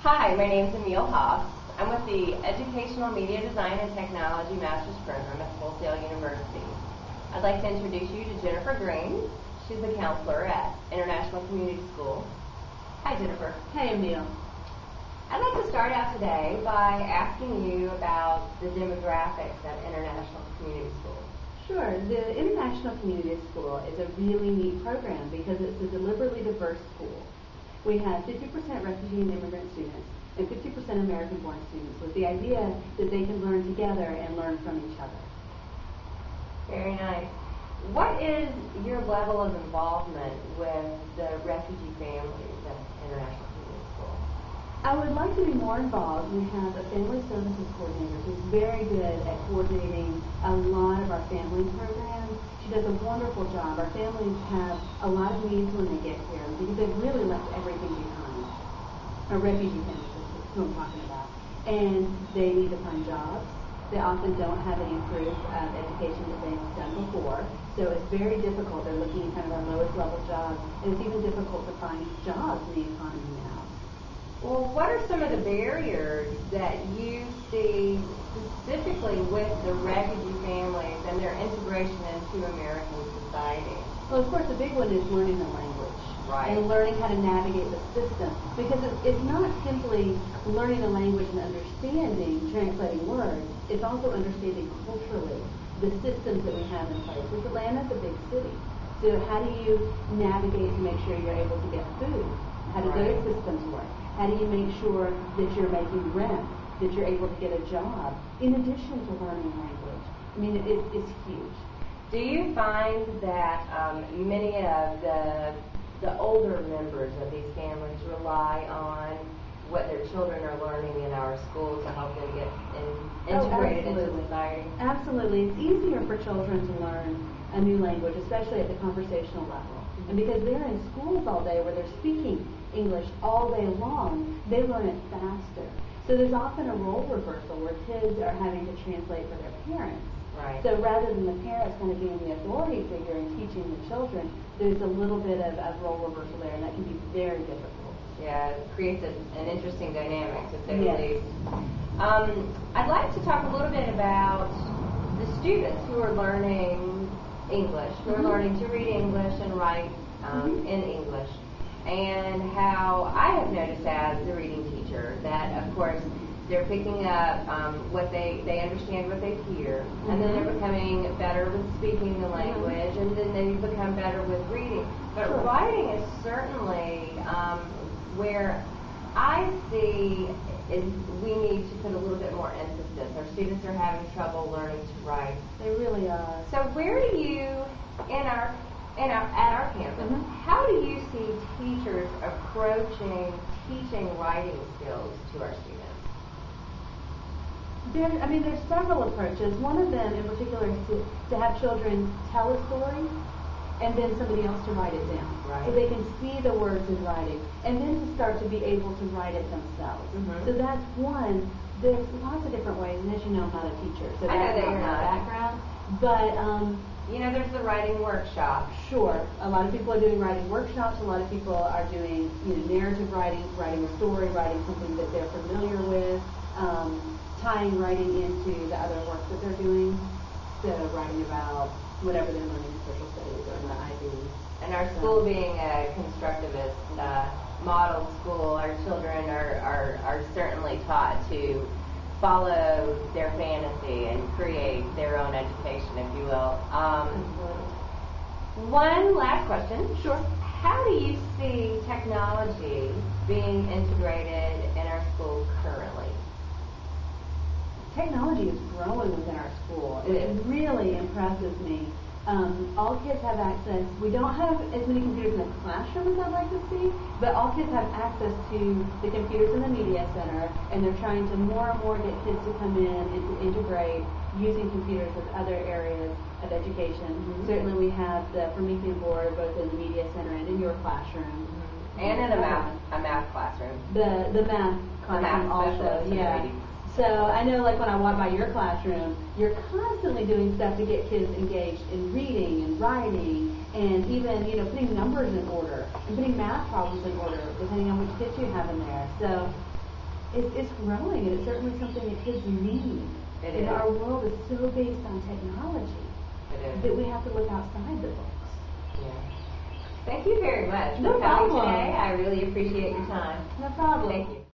Hi, my name is Emile Haas. I'm with the Educational Media Design and Technology Master's Program at Full University. I'd like to introduce you to Jennifer Greene. She's a counselor at International Community School. Hi, Jennifer. Hey, Emile. I'd like to start out today by asking you about the demographics at International Community School. Sure. The International Community School is a really neat program because it's a deliberately diverse school. We have 50% refugee and immigrant students and 50% American-born students with the idea that they can learn together and learn from each other. Very nice. What is your level of involvement with the refugee families at International Community School? I would like to be more involved. We have a family services coordinator who's very good at coordinating a lot of our family programs. She does a wonderful job. Our families have a lot of needs when they get here because they've really left everything behind. Our refugee families is who I'm talking about. And they need to find jobs. They often don't have any proof of education that they've done before. So it's very difficult. They're looking at kind of our lowest level jobs. And it's even difficult to find jobs in the economy now. Well, what are some of the barriers that you see specifically with the refugee families and their integration into American society? Well, of course, the big one is learning the language. Right. And learning how to navigate the system. Because it's not simply learning the language and understanding, translating words. It's also understanding culturally the systems that we have in place. Because Atlanta's a big city. So how do you navigate to make sure you're able to get food? How do those systems work? How do you make sure that you're making rent, that you're able to get a job, in addition to learning language? I mean, it's huge. Do you find that many of the older members of these families rely on what their children are learning in our schools to help them get integrated into society? Absolutely. It's easier for children to learn a new language, especially at the conversational level. And because they're in schools all day where they're speaking English all day long, they learn it faster. So there's often a role reversal where kids are having to translate for their parents. Right. So rather than the parents kind of being the authority figure and teaching the children, there's a little bit of role reversal there, and that can be very difficult. Yeah, it creates an interesting dynamic, to say the least. I'd like to talk a little bit about the students who are learning English, who are learning to read English and write in English, and how I have noticed as the reading teacher that, of course, they're picking up what they understand what they hear, and then they're becoming better with speaking the language, and then they become better with reading. But writing is certainly where I see is we need to put a little bit more emphasis. Our students are having trouble learning to write. They really are. So where do you, at our campus, how do you see teachers approaching teaching writing skills to our students? There's several approaches. One of them in particular is to have children tell a story and then somebody else to write it down. Right. So they can see the words in writing and then to start to be able to write it themselves. So that's one. There's lots of different ways, and as you know, I'm not a teacher, so I know that's that not you're my not. background. But there's the writing workshop. Sure. A lot of people are doing writing workshops. A lot of people are doing narrative writing, writing a story, writing something that they're familiar with, tying writing into the other work that they're doing. So writing about whatever they're learning in social studies or in the IB. And our school being a constructivist modeled school, our children are certainly taught to follow their fantasy and create their own education, if you will. One last question. Sure. How do you see technology being integrated in our school currently? Technology is growing within our school. It really impresses me. All kids have access. We don't have as many computers in the classroom as I'd like to see, but all kids have access to the computers in the media center, and they're trying to more and more get kids to come in and to integrate using computers with other areas of education. Certainly we have the Promethean board both in the media center and in your classroom. And in a math classroom. The math classroom also, yeah. So I know, like, when I walk by your classroom, you're constantly doing stuff to get kids engaged in reading and writing and even, putting numbers in order and putting math problems in order, depending on which kids you have in there. So it's growing, and it's certainly something that kids need. It and is. our world is so based on technology that we have to look outside the books. Yeah. Thank you very much No for coming problem. today. I really appreciate your time. No problem. Thank you.